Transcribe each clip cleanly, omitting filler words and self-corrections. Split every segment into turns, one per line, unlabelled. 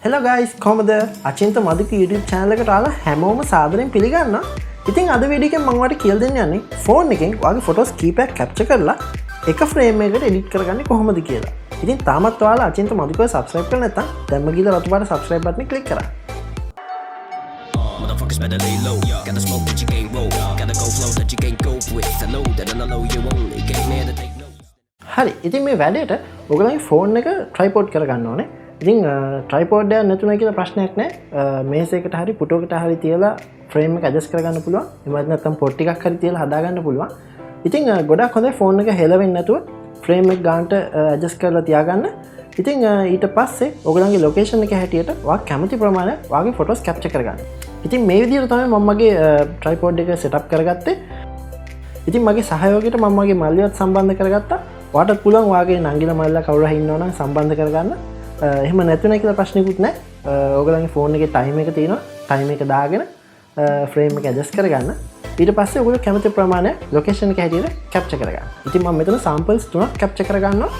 Hello guys, කොහමද? achinthamaduka YouTube channel එකට ආලා හැමෝම සාදරයෙන් පිළිගන්නවා. ඉතින් අද වීඩියෝ එකෙන් මම ඔයාලට කියලා දෙන්න යන්නේ ෆෝන් එකෙන් ඔයාගේ ෆොටෝස් කීපයක් කැප්චර් කරලා එක ෆ්‍රේම් එකකට එඩිට් කරගන්නේ කොහොමද කියලා. ඉතින් තාමත් ඔයාලා achinthamaduka subscribe කරලා නැත්නම් දැන්ම ගිහලා රතු පාට subscribe button එක click කරා.
Motherfuckers better lay low. Gotta smoke that you can't roll. Gotta go flow that you can't go with. I know that I know you only get me to take notes.
හරි. ඉතින් මේ වැඩේට ඔයගොල්ලන්ගේ phone එක tripod කරගන්න ඕනේ. ඉතින් tripod එකක් නැතුණා කියලා ප්‍රශ්නයක් නැහැ. මේස් එකට හරි පුටුවකට හරි තියලා ෆ්‍රේම් එක ඇඩ්ජස්ට් කරගන්න පුළුවන්. එහෙම නැත්නම් පොට් ටිකක් හරි තියලා හදාගන්න පුළුවන්. ඉතින් ගොඩක් හොඳයි ෆෝන් එක හෙලවෙන්නේ නැතුව ෆ්‍රේම් එක ගන්නට ඇඩ්ජස්ට් කරලා තියාගන්න. ඉතින් ඊට පස්සේ ඔයගලන්ගේ ලොකේෂන් එක හැටියට ඔයා කැමති ප්‍රමාණය ඔයාගේ ෆොටෝස් කැප්චර් කරගන්න. ඉතින් මේ විදිහට තමයි මම මගේ ට්‍රයිපෝඩ් එක සෙටප් කරගත්තේ. ඉතින් මගේ සහයෝගයට මම මගේ මල්ලියත් සම්බන්ධ කරගත්තා. ඔයාට පුළුවන් ඔයාගේ නංගිලා මල්ලිලා කවුරු හරි ඉන්නවනම් සම්බන්ධ කරගන්න. එහෙම නැතුණා කියලා ප්‍රශ්නකුත් නැහැ. ඔයගලගේ ෆෝන් එකේ ටයිම් එක තියෙනවා. ටයිම් එක දාගෙන ෆ්‍රේම් එක ඇඩ්ජස්ට් කරගන්න. ඊට පස්සේ ඔයගොල්ලෝ කැමති ප්‍රමාණය ලොකේෂන් එක හැටියට කැප්චර් කරගන්න. ඉතින් මම මෙතන සැම්පල්ස් තුනක් කැප්චර් කරගන්නවා.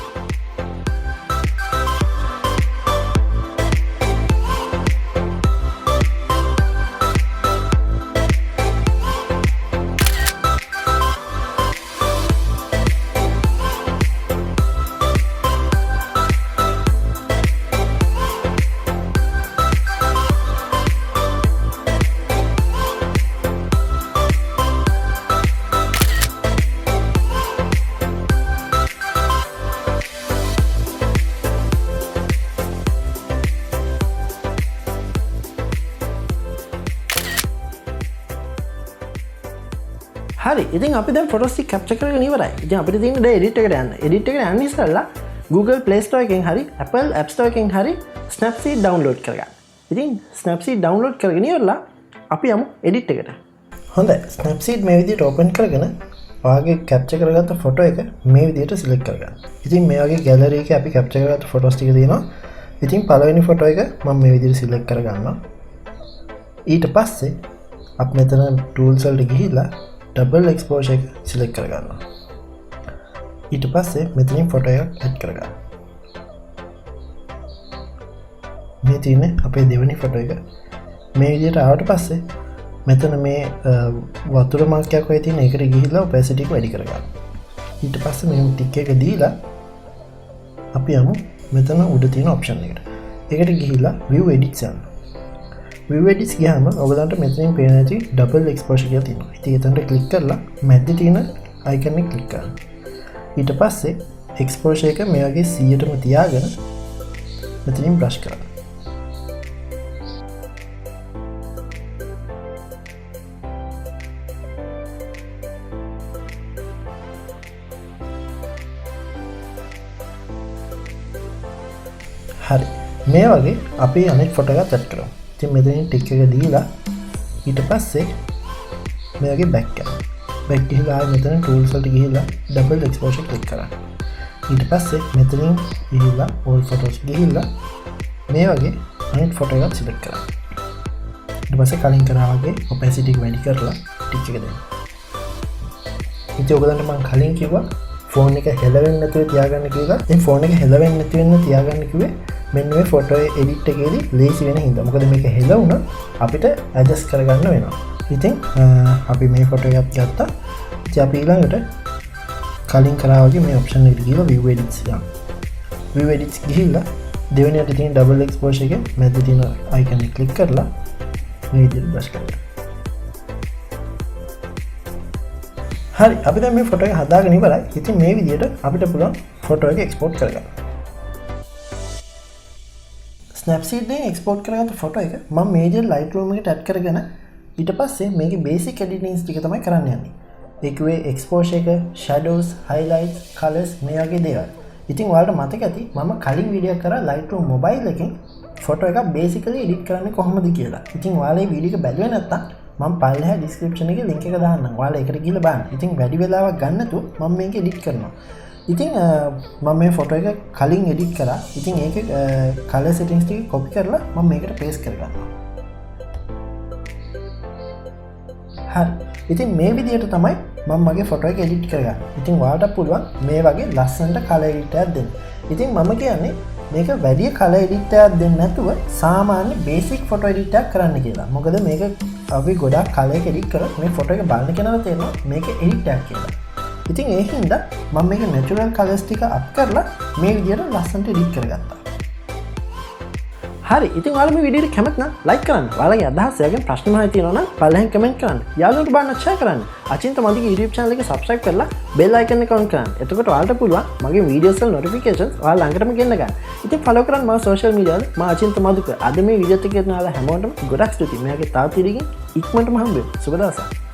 හරි ඉතින් අපි දැන් ෆොටෝස් ටික කැප්චර් කරගෙන ඉවරයි. ඉතින් අපිට තියෙන්නේ දැන් එඩිට් එකට යන්න. එඩිට් එකට යන්න ඉස්සෙල්ලා Google Play Store එකෙන් හරි Apple App Store එකෙන් හරි Snapseed download කරගන්න. ඉතින් Snapseed download කරගෙන ඉවරලා අපි යමු එඩිට් එකට. හොඳයි. Snapseed මේ විදිහට open කරගෙන ඔයාගේ කැප්චර් කරගත්ත ෆොටෝ එක මේ විදිහට select කරගන්න. ඉතින් මේ වගේ gallery එකේ අපි කැප්චර් කරගත්ත ෆොටෝස් ටික තියෙනවා. ඉතින් පළවෙනි ෆොටෝ එක මම මේ විදිහට select කරගන්නවා. ඊට පස්සේ අපි මෙතන tools වලට ගිහිල්ලා double exposure එක select කරගන්නවා. ඊට පස්සේ මෙතනින් ෆොටෝ එකක් add කරගන්න. මේ තියෙන්නේ අපේ දෙවෙනි ෆොටෝ එක. මේ විදිහට ආවට පස්සේ මෙතන මේ වතුර මාර්කයක් වගේ තියෙන එකට ගිහිල්ලා opacity එක වැඩි කරගන්න. ඊට පස්සේ මේ ටික් එක දීලා අපි යමු මෙතන උඩ තියෙන option එකට. ඒකට ගිහිල්ලා view edits යන්න. view edits ගියාම ඔයගලන්ට මෙතනින් පේන ඇති double exposure කියලා තියෙනවා. ඉතින් එතනට click කරලා මැද්දේ තියෙන icon එක click කරන්න. ඊට පස්සේ exposure එක මේ වගේ 100ටම තියාගෙන මෙතනින් brush කරන්න. හරි. මේ වගේ අපි අනෙක් ෆොටෝ එකක් set කරමු. ඉතින් මෙතනින් ටික් එක දීලා ඊට පස්සේ මේ වගේ back කරනවා. back ගිහලා ආයෙ මෙතන tools වලට ගිහිල්ලා double exposure click කරන්න. ඊට පස්සේ මෙතනින් ගිහිල්ලා all photos ගිහිල්ලා මේ වගේ අනිත් ෆොටෝ එකක් select කරන්න. ඊට පස්සේ කලින් කරා වගේ opacity එක වැඩි කරලා ටික් එක දෙන්න. ඉතින් ඔයගලන්ට මම කලින් කිව්වා ෆෝන් එක හෙලවෙන්නේ නැතුව තියාගන්න කියලා. ඉතින් ෆෝන් එක හෙලවෙන්නේ නැති වෙන්න තියාගන්න කිව්වේ මෙන්න මේ ෆොටෝ එඩිට් එකේදී ලේසි වෙන හින්දා. මොකද මේක හෙලවුණා අපිට ඇඩ්ජස්ට් කරගන්න වෙනවා. ඉතින් අපි මේ ෆොටෝ එකක් ගත්තා. ඉතින් අපි ඊළඟට කලින් කරා වගේ මේ ඔප්ෂන් එකට ගිහලා view edits යන්න. view edits ගිහිල්ලා දෙවෙනියට තියෙන double exposure එකේ මැද තියෙන icon එක click කරලා මේ විදිහට brush කරගන්න. හරි අපි දැන් මේ ෆොටෝ එක හදාගෙන ඉවරයි. ඉතින් මේ විදිහට අපිට පුළුවන් ෆොටෝ එක export කරගන්න. Snapseed එකෙන් export කරගත්ත ෆොටෝ එක මම මේ විදිහට Lightroom එකට add කරගෙන ඊට පස්සේ මේකේ basic editing ටික තමයි කරන්න යන්නේ. ඒකේ exposure එක, shadows, highlights, colors මේ වගේ දේවල්. ඉතින් ඔයාලට මතක ඇති මම කලින් වීඩියෝ කරා Lightroom mobile එකෙන් ෆොටෝ එකක් basically edit කරන්නේ කොහොමද කියලා. ඉතින් ඔයාලා මේ වීඩියෝ එක බැලුවේ නැත්නම් මම පල්ලෙහා description එකේ link එක දාන්නම්. ඔයාලා ඒකට ගිහලා බලන්න. ඉතින් වැඩි වෙලාවක් ගන්න නැතුව මම මේක edit කරනවා. ඉතින් මම මේ ෆොටෝ එක කලින් edit කරා. ඉතින් ඒකේ color settings ටික copy කරලා මම මේකට paste කරගන්නවා. හරි. ඉතින් මේ විදිහට තමයි මම මගේ ෆොටෝ එක edit කරගන්නේ. ඉතින් ඔයාලට පුළුවන් මේ වගේ ලස්සනට color edit එකක් දෙන්න. ඉතින් මම කියන්නේ මේක වැඩිය කල එඩිට් එකක් දෙන්නේ නැතුව සාමාන්‍ය බේසික් ෆොටෝ එඩිට් එකක් කරන්න කියලා. මොකද මේක අපි ගොඩක් කලයක එඩිට් කරොත් මේ ෆොටෝ එක බලන කෙනාට තේරෙනවා මේක එඩිට් එකක් කියලා. ඉතින් ඒ හින්දා මම මේක natural colors ටික අප් කරලා මේ විදිහට ලස්සනට එඩිට් කරගත්තා. හරි, ඉතින් ඔයාලා මේ වීඩියෝ එක කැමති නම් ලයික් කරන්න. ඔයාලගේ අදහස් යගෙන ප්‍රශ්න මහයි තියෙනවා නම් පල්ලෙහෙන් කමෙන්ට් කරන්න. යාළුවන්ට බලන්න share කරන්න. අචින්තමාදුගේ YouTube channel එක subscribe කරලා bell icon එක on කරන්න. එතකොට ඔයාලට පුළුවන් මගේ videos වල notifications ඔයාලා ළඟටම ගෙන්න ගන්න. ඉතින් follow කරන්න මම social media වල මම අචින්තමාදුක. අද මේ වීඩියෝ එකේ ගෙනාලා හැමෝටම ගොඩක් ස්තුතියි. මෙයාගේ තාත්තිරිකින් ඉක්මනටම හම්බෙමු. සුබ දවසක්.